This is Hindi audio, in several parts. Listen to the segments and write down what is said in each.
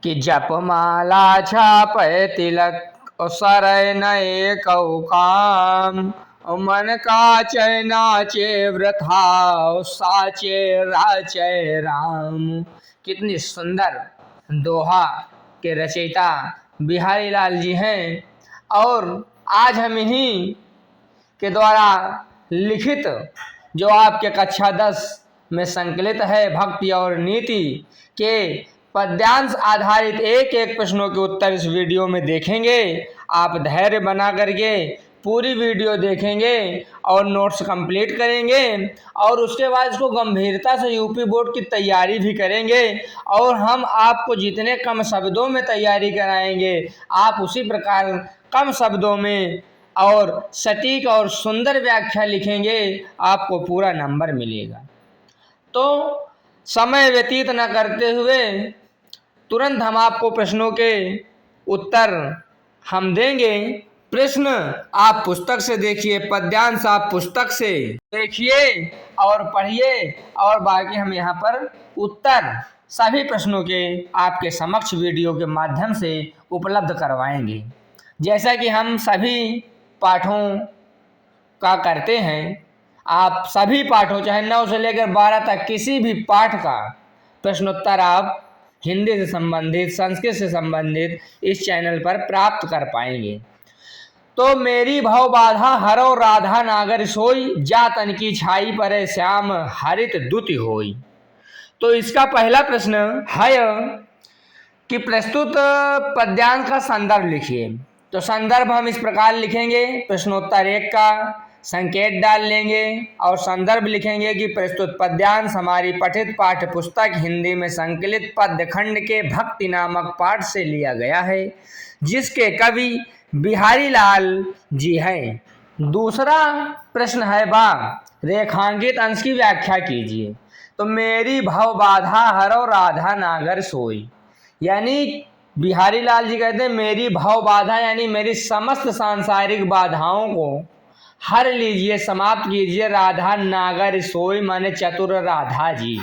कि जप माला छापै तिलक सरय नए कऊ काम। मन का चय नाचे वृथा साचे राचय राम। कितनी सुंदर दोहा के रचयिता बिहारी लाल जी हैं और आज हम इन्हीं के द्वारा लिखित जो आपके कक्षा 10 में संकलित है भक्ति और नीति के पद्यांश आधारित एक एक प्रश्नों के उत्तर इस वीडियो में देखेंगे। आप धैर्य बना करके पूरी वीडियो देखेंगे और नोट्स कंप्लीट करेंगे और उसके बाद इसको गंभीरता से यूपी बोर्ड की तैयारी भी करेंगे और हम आपको जितने कम शब्दों में तैयारी कराएंगे आप उसी प्रकार कम शब्दों में और सटीक और सुंदर व्याख्या लिखेंगे, आपको पूरा नंबर मिलेगा। तो समय व्यतीत न करते हुए तुरंत हम आपको प्रश्नों के उत्तर हम देंगे। प्रश्न आप पुस्तक से देखिए, पद्यांश आप पुस्तक से देखिए और पढ़िए और बाकी हम यहाँ पर उत्तर सभी प्रश्नों के आपके समक्ष वीडियो के माध्यम से उपलब्ध करवाएंगे। जैसा कि हम सभी पाठों का करते हैं, आप सभी पाठों चाहे 9 से लेकर 12 तक किसी भी पाठ का प्रश्नोत्तर आप हिंदी से संबंधित संस्कृत से संबंधित इस चैनल पर प्राप्त कर पाएंगे। तो मेरी भव बाधा हरो राधा नागर सोई, जा तन की छाई परे श्याम हरित दुति होई। तो इसका पहला प्रश्न है कि प्रस्तुत पद्यांश का संदर्भ लिखिए। तो संदर्भ हम इस प्रकार लिखेंगे, प्रश्नोत्तर 1 का संकेत डाल लेंगे और संदर्भ लिखेंगे कि प्रस्तुत पद्यांश हमारी पठित पाठ्य पुस्तक हिंदी में संकलित पद्य खंड के भक्ति नामक पाठ से लिया गया है, जिसके कवि बिहारी लाल जी हैं। दूसरा प्रश्न है रेखांकित अंश की व्याख्या कीजिए। तो मेरी भव बाधा हरो राधा नागर सोई, यानी बिहारी लाल जी कहते हैं मेरी भव बाधा यानी मेरी समस्त सांसारिक बाधाओं को हर लीजिए, समाप्त कीजिए। राधा नागर सोई माने चतुर राधा जी।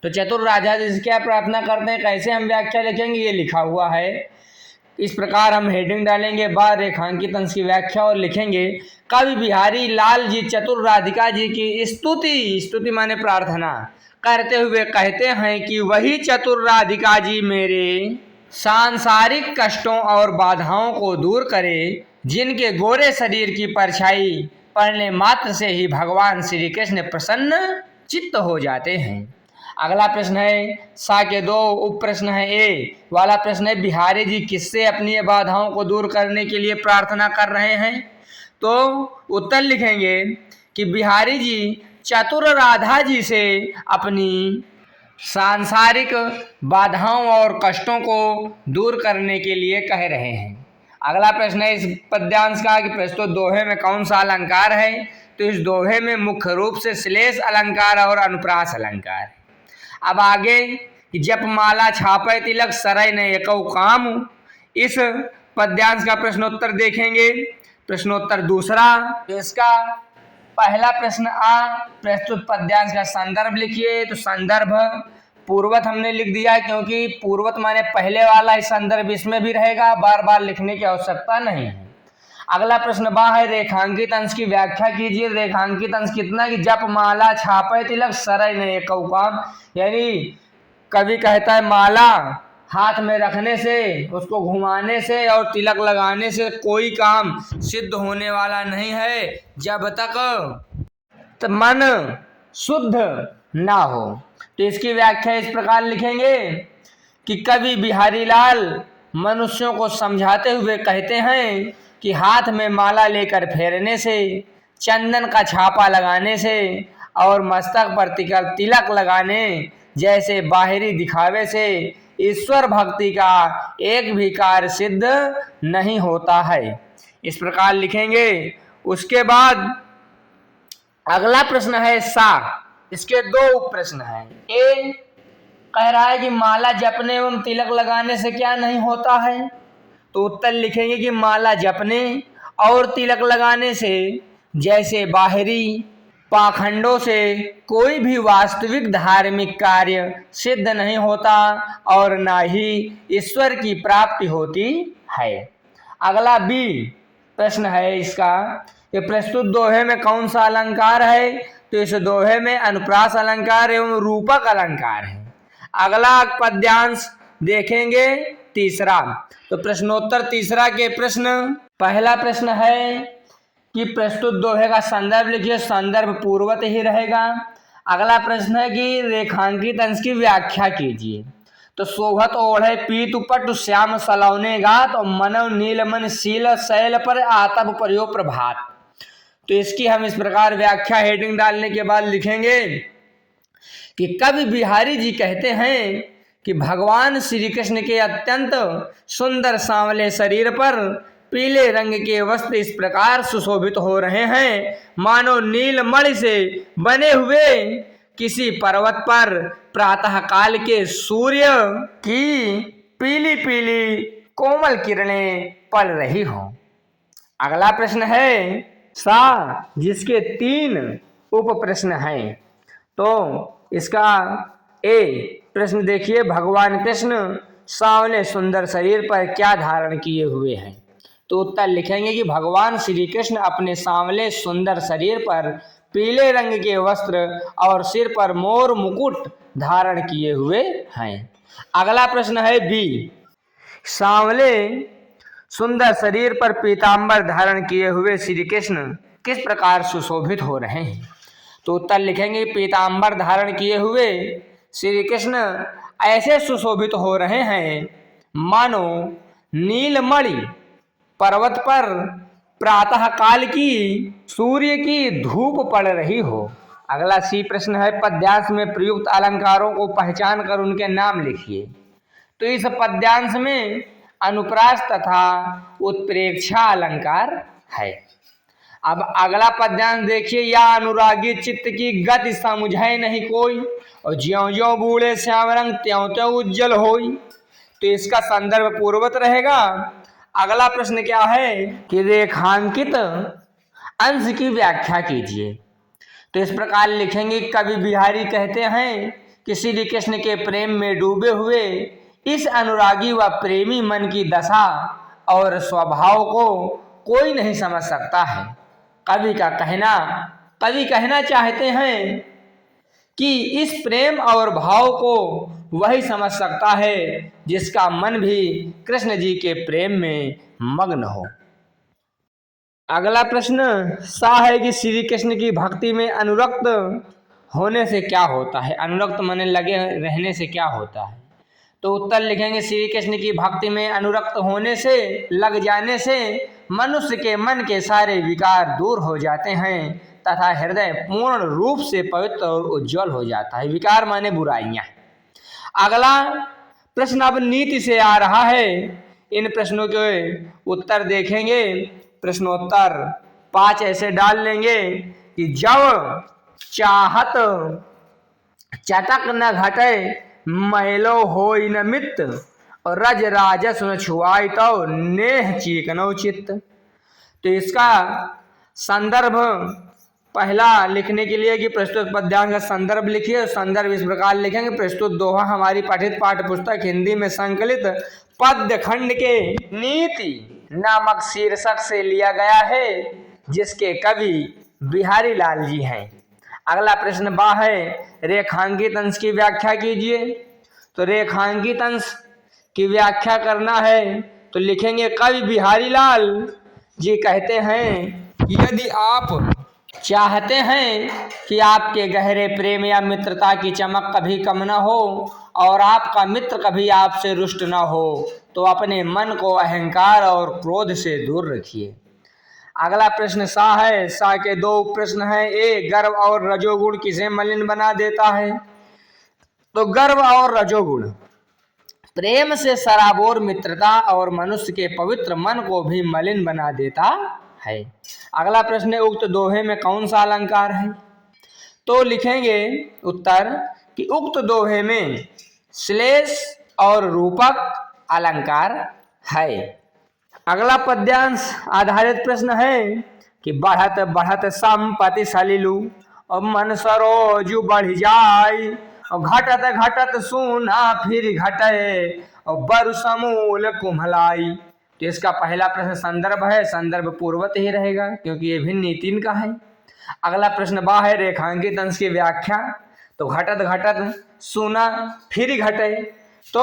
तो चतुर राधा जी से क्या प्रार्थना करते हैं, कैसे हम व्याख्या लिखेंगे, ये लिखा हुआ है। इस प्रकार हम हेडिंग डालेंगे रेखांकित अंश की व्याख्या और लिखेंगे कवि बिहारी लाल जी चतुर राधिका जी की स्तुति माने प्रार्थना करते हुए कहते हैं कि वही चतुर राधिका जी मेरे सांसारिक कष्टों और बाधाओं को दूर करे, जिनके गोरे शरीर की परछाई पड़ने मात्र से ही भगवान श्री कृष्ण प्रसन्न चित्त हो जाते हैं। अगला प्रश्न है सा के 2 उप प्रश्न है। ए वाला प्रश्न है बिहारी जी किससे अपनी बाधाओं को दूर करने के लिए प्रार्थना कर रहे हैं। तो उत्तर लिखेंगे कि बिहारी जी चतुर राधा जी से अपनी सांसारिक बाधाओं और कष्टों को दूर करने के लिए कह रहे हैं। अगला प्रश्न है इस पद्यांश का कि प्रस्तुत दोहे में कौन सा अलंकार है। तो इस दोहे में मुख्य रूप से श्लेष अलंकार और अनुप्रास अलंकार है। अब आगे कि जप माला छापे तिलक सरय न एकौ काम, इस पद्यांश का प्रश्नोत्तर देखेंगे। प्रश्नोत्तर दूसरा, इसका पहला प्रश्न प्रस्तुत पद्यांश का संदर्भ लिखिए। तो संदर्भ पूर्वत हमने लिख दिया है क्योंकि पूर्वत माने पहले वाला ही संदर्भ इसमें भी रहेगा, बार बार लिखने की आवश्यकता नहीं है। अगला प्रश्न है रेखांकित अंश की व्याख्या कीजिए। रेखांकित अंश कितना कि जप माला छापे तिलक सरय न एकौ काम, यानी कवि कहता है माला हाथ में रखने से, उसको घुमाने से और तिलक लगाने से कोई काम सिद्ध होने वाला नहीं है जब तक मन शुद्ध ना हो। तो इसकी व्याख्या इस प्रकार लिखेंगे कि कवि बिहारी लाल मनुष्यों को समझाते हुए कहते हैं कि हाथ में माला लेकर फेरने से, चंदन का छापा लगाने से और मस्तक पर तिलक लगाने जैसे बाहरी दिखावे से ईश्वर भक्ति का एक भी कार्य सिद्ध नहीं होता है। इस प्रकार लिखेंगे। उसके बाद अगला प्रश्न है इसके 2 उप प्रश्न हैं। ए कह रहा है कि माला जपने एवं तिलक लगाने से क्या नहीं होता है। तो उत्तर लिखेंगे कि माला जपने और तिलक लगाने से जैसे बाहरी पाखंडों से कोई भी वास्तविक धार्मिक कार्य सिद्ध नहीं होता और ना ही ईश्वर की प्राप्ति होती है। अगला बी प्रश्न है इसका कि प्रस्तुत दोहे में कौन सा अलंकार है? तो इस दोहे में अनुप्रास अलंकार एवं रूपक अलंकार है। अगला पद्यांश देखेंगे तीसरा। तो प्रश्नोत्तर तीसरा के प्रश्न, पहला प्रश्न है कि प्रस्तुत दोहे का संदर्भ लिखिए, संदर्भ पूर्वत ही रहेगा। अगला प्रश्न है कि रेखांकित अंश की व्याख्या कीजिए। तो शोभत ओढ़े पीत पट श्याम सलौने गात और मनव नीलमन शील शैल पर आतप प्रयोग प्रभात। तो इसकी हम इस प्रकार व्याख्या हेडिंग डालने के बाद लिखेंगे कि कवि बिहारी जी कहते हैं कि भगवान श्री कृष्ण के अत्यंत सुंदर सांवले शरीर पर पीले रंग के वस्त्र इस प्रकार सुशोभित हो रहे हैं मानो नीलमणि से बने हुए किसी पर्वत पर प्रातः काल के सूर्य की पीली पीली कोमल किरणें पड़ रही हो। अगला प्रश्न है सा, जिसके 3 उप प्रश्न हैं। तो इसका ए प्रश्न देखिए, भगवान कृष्ण सांवले सुंदर शरीर पर क्या धारण किए हुए हैं? तो उत्तर लिखेंगे कि भगवान श्री कृष्ण अपने सांवले सुंदर शरीर पर पीले रंग के वस्त्र और सिर पर मोर मुकुट धारण किए हुए हैं। अगला प्रश्न है बी, सांवले सुंदर शरीर पर पीतांबर धारण किए हुए श्री कृष्ण किस प्रकार सुशोभित हो रहे हैं? तो उत्तर लिखेंगे पीतांबर धारण किए हुए श्री कृष्ण ऐसे सुशोभित हो रहे हैं मानो नीलमणि पर्वत पर प्रातः काल की सूर्य की धूप पड़ रही हो। अगला सी प्रश्न है पद्यांश में प्रयुक्त अलंकारों को पहचान कर उनके नाम लिखिए। तो इस पद्यांश में अनुप्रास तथा उत्प्रेक्षा अलंकार है। अब अगला पद्यांश देखिए, या अनुरागी चित्त की गति समझे नहीं कोई और ज्यों ज्यों बूढ़े श्याम रंग त्यों त्यों उज्जवल होई। तो इसका संदर्भ पूर्वत रहेगा। अगला प्रश्न क्या है कि रेखांकित अंश की व्याख्या कीजिए। तो इस प्रकार लिखेंगे, कवि बिहारी कहते हैं कि श्री कृष्ण के प्रेम में डूबे हुए इस अनुरागी व प्रेमी मन की दशा और स्वभाव को कोई नहीं समझ सकता है। कवि कहना चाहते हैं कि इस प्रेम और भाव को वही समझ सकता है जिसका मन भी कृष्ण जी के प्रेम में मग्न हो। अगला प्रश्न सा है कि श्री कृष्ण की भक्ति में अनुरक्त होने से क्या होता है? अनुरक्त माने लगे रहने से क्या होता है? तो उत्तर लिखेंगे, श्री कृष्ण की भक्ति में अनुरक्त होने से, लग जाने से मनुष्य के मन के सारे विकार दूर हो जाते हैं तथा हृदय पूर्ण रूप से पवित्र और उज्जवल हो जाता है। विकार माने बुराइयां। अगला प्रश्न अब नीति से आ रहा है। इन प्रश्नों के उत्तर देखेंगे। प्रश्नोत्तर 5 ऐसे डाल लेंगे कि जब चाहत चटक न घटे मैलो होई न मित्त और रज राजस न छुआई तो नेह चीकनो चित्त। तो इसका संदर्भ पहला लिखने के लिए कि प्रस्तुत पद्यांश का संदर्भ लिखिए। संदर्भ इस प्रकार लिखेंगे, प्रस्तुत दोहा हमारी पठित पाठ्य पुस्तक हिंदी में संकलित पद्य खंड के नीति नामक शीर्षक से लिया गया है जिसके कवि बिहारी लाल जी हैं। अगला प्रश्न बा है, रेखांकित अंश की व्याख्या कीजिए। तो रेखांकित अंश की व्याख्या करना है तो लिखेंगे, कवि बिहारी लाल जी कहते हैं कि यदि आप चाहते हैं कि आपके गहरे प्रेम या मित्रता की चमक कभी कम न हो और आपका मित्र कभी आपसे रुष्ट न हो तो अपने मन को अहंकार और क्रोध से दूर रखिए। अगला प्रश्न सा है। सा के 2 प्रश्न हैं। ए, गर्व और रजोगुण किसे मलिन बना देता है? तो गर्व और रजोगुण प्रेम से सराबोर मित्रता और मनुष्य के पवित्र मन को भी मलिन बना देता है। अगला प्रश्न है, उक्त दोहे में कौन सा अलंकार है? तो लिखेंगे उत्तर कि उक्त दोहे में श्लेष और रूपक अलंकार है। अगला पद्यांश आधारित प्रश्न है कि बढ़त बढ़त संपत्ति सलिलु और मन सरोज बढ़ जाय, और घटत घटत सोना फिर घटे, और बर समूल कुम्हलाई। तो इसका पहला प्रश्न संदर्भ है, संदर्भ पूर्वत ही रहेगा क्योंकि ये भिन्न तीन का है। अगला प्रश्न बा है रेखांकित अंश की व्याख्या। तो घटत घटत सोना फिर घटे, तो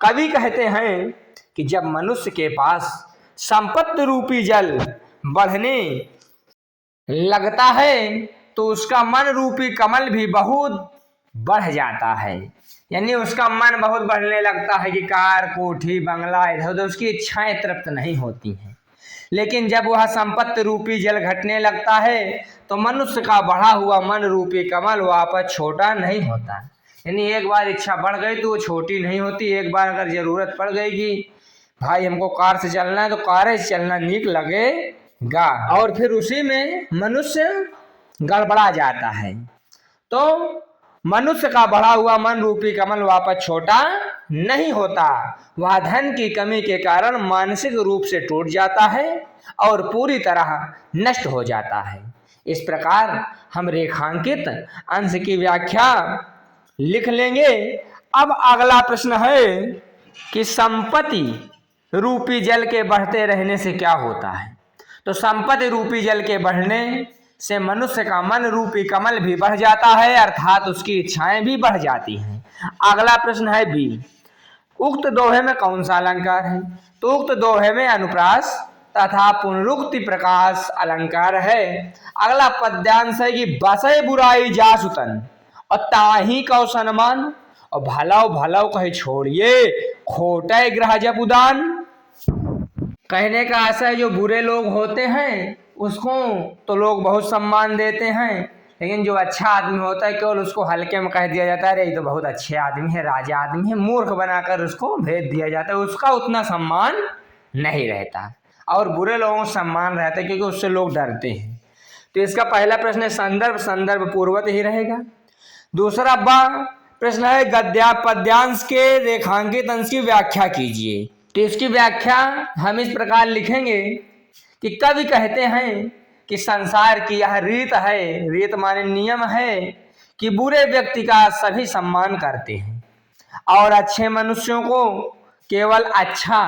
कवि कहते हैं कि जब मनुष्य के पास संपत्ति रूपी जल बढ़ने लगता है तो उसका मन रूपी कमल भी बहुत बढ़ जाता है। यानी उसका मन बहुत बढ़ने लगता है कि कार कोठी बंगला इधर उधर उसकी इच्छाएं तृप्त नहीं होती हैं। लेकिन जब वह संपत्ति रूपी जल घटने लगता है तो मनुष्य का बढ़ा हुआ मन रूपी कमल वापस छोटा नहीं होता। यानी एक बार इच्छा बढ़ गई तो वो छोटी नहीं होती। एक बार अगर जरूरत पड़ गई कि भाई हमको कार से चलना है तो कार से चलना नीक लगेगा, और फिर उसी में मनुष्य गड़बड़ा जाता है। तो मनुष्य का बढ़ा हुआ मन रूपी कमल वापस छोटा नहीं होता, वह धन की कमी के कारण मानसिक रूप से टूट जाता है और पूरी तरह नष्ट हो जाता है। इस प्रकार हम रेखांकित अंश की व्याख्या लिख लेंगे। अब अगला प्रश्न है कि संपत्ति रूपी जल के बढ़ते रहने से क्या होता है। तो संपत्ति रूपी जल के बढ़ने से मनुष्य का मन रूपी कमल भी बढ़ जाता है, अर्थात उसकी इच्छाएं भी बढ़ जाती हैं। अगला प्रश्न है बी, उक्त दोहे में कौन सा अलंकार है। तो उक्त दोहे में अनुप्रास तथा पुनरुक्ति प्रकाश अलंकार है। अगला पद्यांश है कि बसे बुराई जासुतन और ताही कौ सन्मान, और भलाओ भलाओ कहे छोड़िए खोटे ग्रह जब उदान। कहने का आशय जो बुरे लोग होते हैं उसको तो लोग बहुत सम्मान देते हैं, लेकिन जो अच्छा आदमी होता है केवल उसको हल्के में कह दिया जाता है, अरे ये तो बहुत अच्छे आदमी है, राजा आदमी है, मूर्ख बनाकर उसको भेज दिया जाता है, उसका उतना सम्मान नहीं रहता। और बुरे लोगों को सम्मान रहता है क्योंकि उससे लोग डरते हैं। तो इसका पहला प्रश्न है संदर्भ, संदर्भ पूर्वत ही रहेगा। दूसरा प्रश्न है गद्या पद्यांश के रेखांकित अंश की व्याख्या कीजिए। तो इसकी व्याख्या हम इस प्रकार लिखेंगे कि कवि कहते हैं कि संसार की यह रीत है, रीत माने नियम है, कि बुरे व्यक्ति का सभी सम्मान करते हैं और अच्छे मनुष्यों को केवल अच्छा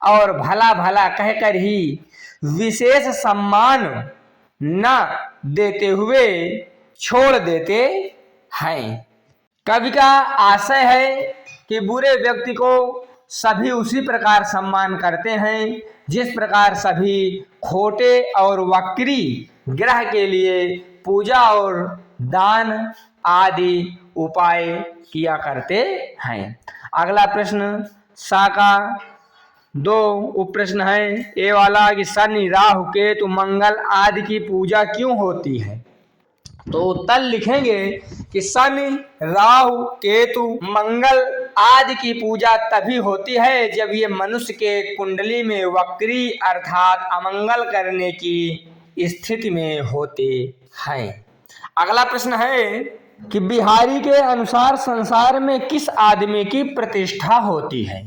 और भला भला कहकर ही विशेष सम्मान न देते हुए छोड़ देते हैं। कवि का आशय है कि बुरे व्यक्ति को सभी उसी प्रकार सम्मान करते हैं जिस प्रकार सभी खोटे और वक्री ग्रह के लिए पूजा और दान आदि उपाय किया करते हैं। अगला प्रश्न सा का 2 उप प्रश्न है। ए वाला कि शनि राहु केतु मंगल आदि की पूजा क्यों होती है। तो उत्तर लिखेंगे कि शनि राहु केतु मंगल आदि की पूजा तभी होती है जब ये मनुष्य के कुंडली में वक्री अर्थात अमंगल करने की स्थिति में होते हैं। अगला प्रश्न है कि बिहारी के अनुसार संसार में किस आदमी की प्रतिष्ठा होती है।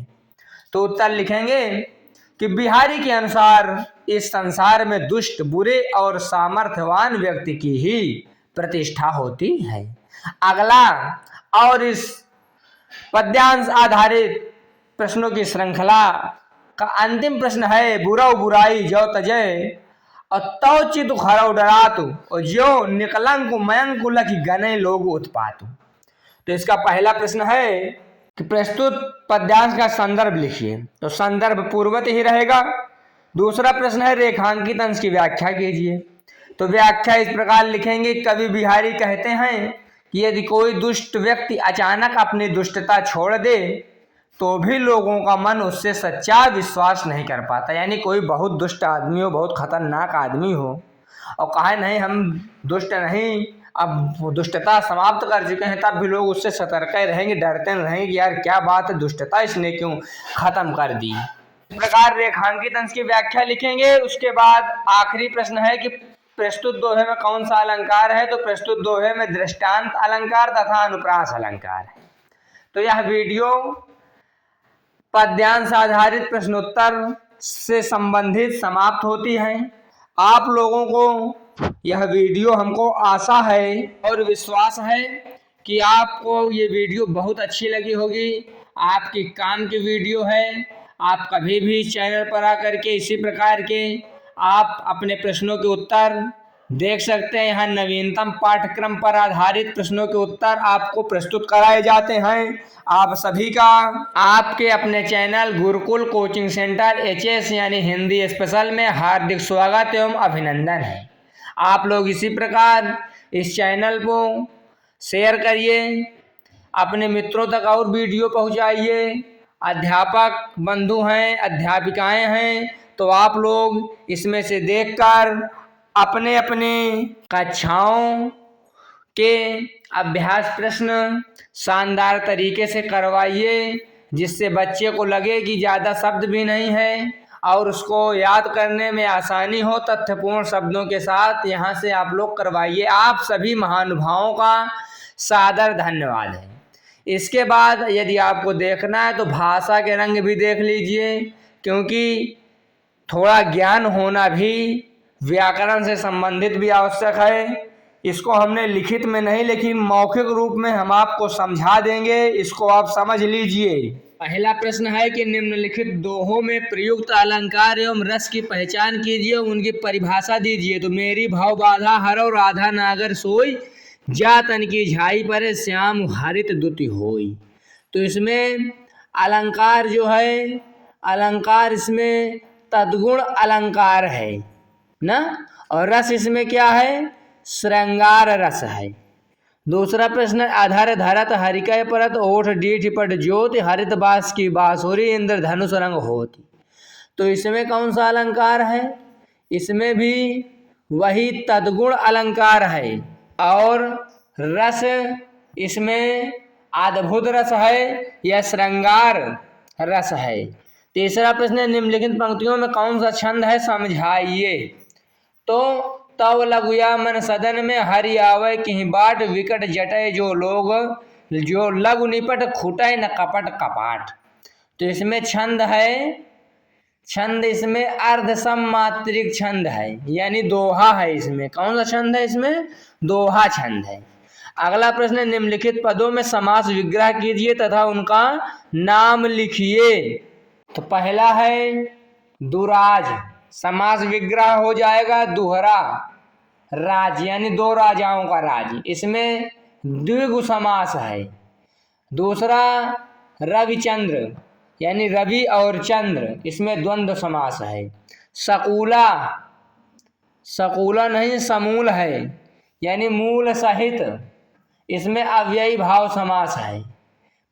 तो उत्तर लिखेंगे कि बिहारी के अनुसार इस संसार में दुष्ट बुरे और सामर्थ्यवान व्यक्ति की ही प्रतिष्ठा होती है। अगला और इस पद्यांश आधारित प्रश्नों की श्रृंखला का अंतिम प्रश्न है बुराऊ बुराई जो तजय और तौ चित खरौ डरातु और जो निकलंक मयंक लखी गने लोग उत्पातु। तो इसका पहला प्रश्न है कि प्रस्तुत पद्यांश का संदर्भ लिखिए। तो संदर्भ पूर्वत ही रहेगा। दूसरा प्रश्न है रेखांकित अंश की व्याख्या कीजिए। तो व्याख्या इस प्रकार लिखेंगे कवि बिहारी कहते हैं कि यदि कोई दुष्ट व्यक्ति अचानक अपनी दुष्टता छोड़ दे तो भी लोगों का मन उससे सच्चा विश्वास नहीं कर पाता। यानी कोई बहुत दुष्ट आदमी हो, बहुत खतरनाक आदमी हो और कहे नहीं हम दुष्ट नहीं, अब दुष्टता समाप्त कर चुके हैं, तब भी लोग उससे सतर्क रहेंगे, डरते रहेंगे कि यार क्या बात है, दुष्टता इसने क्यों खत्म कर दी। इस प्रकार रेखांकित अंश की व्याख्या लिखेंगे। उसके बाद आखिरी प्रश्न है कि प्रस्तुत दोहे में कौन सा अलंकार है। तो प्रस्तुत दोहे में दृष्टांत अलंकार तथा अनुप्रास अलंकार है। तो यह वीडियो पद्यांश आधारित प्रश्नोत्तर से संबंधित समाप्त होती है। आप लोगों को यह वीडियो हमको आशा है और विश्वास है कि आपको ये वीडियो बहुत अच्छी लगी होगी। आपकी काम की वीडियो है। आप कभी भी चैनल पर आकर के इसी प्रकार के आप अपने प्रश्नों के उत्तर देख सकते हैं। यहाँ नवीनतम पाठ्यक्रम पर आधारित प्रश्नों के उत्तर आपको प्रस्तुत कराए जाते हैं। आप सभी का आपके अपने channel Gurukul coaching centre HS यानी हिंदी स्पेशल में हार्दिक स्वागत एवं अभिनंदन है। आप लोग इसी प्रकार इस चैनल को शेयर करिए, अपने मित्रों तक और वीडियो पहुंचाइए। अध्यापक बंधु हैं, अध्यापिकाएं हैं, तो आप लोग इसमें से देखकर अपने अपने कक्षाओं के अभ्यास प्रश्न शानदार तरीके से करवाइए, जिससे बच्चे को लगे कि ज़्यादा शब्द भी नहीं है और उसको याद करने में आसानी हो। तथ्यपूर्ण शब्दों के साथ यहाँ से आप लोग करवाइए। आप सभी महानुभावों का सादर धन्यवाद है। इसके बाद यदि आपको देखना है तो भाषा के रंग भी देख लीजिए, क्योंकि थोड़ा ज्ञान होना भी व्याकरण से संबंधित भी आवश्यक है। इसको हमने लिखित में नहीं, लेकिन मौखिक रूप में हम आपको समझा देंगे, इसको आप समझ लीजिए। पहला प्रश्न है कि निम्नलिखित दोहों में प्रयुक्त अलंकार एवं रस की पहचान कीजिए, उनकी परिभाषा दीजिए। तो मेरी भाव बाधा हरौ राधा नागर सोई, जा तन की झाई पर श्याम हरित दुति होई। तो इसमें अलंकार जो है, अलंकार इसमें तद्गुण अलंकार है ना, और रस इसमें क्या है, श्रृंगार रस है। दूसरा प्रश्न, अधर धरत हरिकय परत ओठ डीठ पट ज्योति हरित बास की बांसुरी इंद्र धनुष रंग होती। तो इसमें कौन सा अलंकार है, इसमें भी वही तद्गुण अलंकार है, और रस इसमें अद्भुत रस है या श्रृंगार रस है। तीसरा प्रश्न, निम्नलिखित पंक्तियों में कौन सा छंद है, समझाइए। तो तव लगुया मन सदन में हरि आवे कहीं बाट विकट जटय जो लोग जो लघु निपट खुटय न कपट कपाट। तो इसमें छंद है, छंद इसमें अर्ध सममात्रिक छंद है, यानी दोहा है। इसमें कौन सा छंद है, इसमें दोहा छंद है। अगला प्रश्न, निम्नलिखित पदों में समास विग्रह कीजिए तथा उनका नाम लिखिए। तो पहला है दुराज, समास विग्रह हो जाएगा दुहरा राज, यानी दो राजाओं का राज, इसमें द्विगु समास है। दूसरा रविचंद्र, यानी रवि और चंद्र, इसमें द्वंद्व समास है। सकूला, सकूला नहीं समूल है, यानी मूल सहित, इसमें अव्ययी भाव समास है।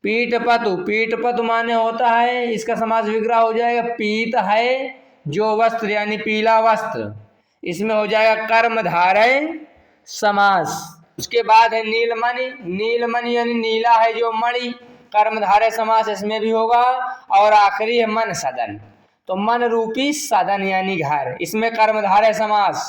पीठपतु, पीठपतु माने होता है, इसका समास विग्रह हो जाएगा पीत है जो वस्त्र, यानी पीला वस्त्र, इसमें हो जाएगा कर्मधारय समास। उसके बाद है नीलमणि, नीलमणि यानी नीला है जो मणि, कर्मधारय समास इसमें भी होगा। और आखिरी है मन सदन, तो मन रूपी सदन यानी घर, इसमें कर्मधारय समास।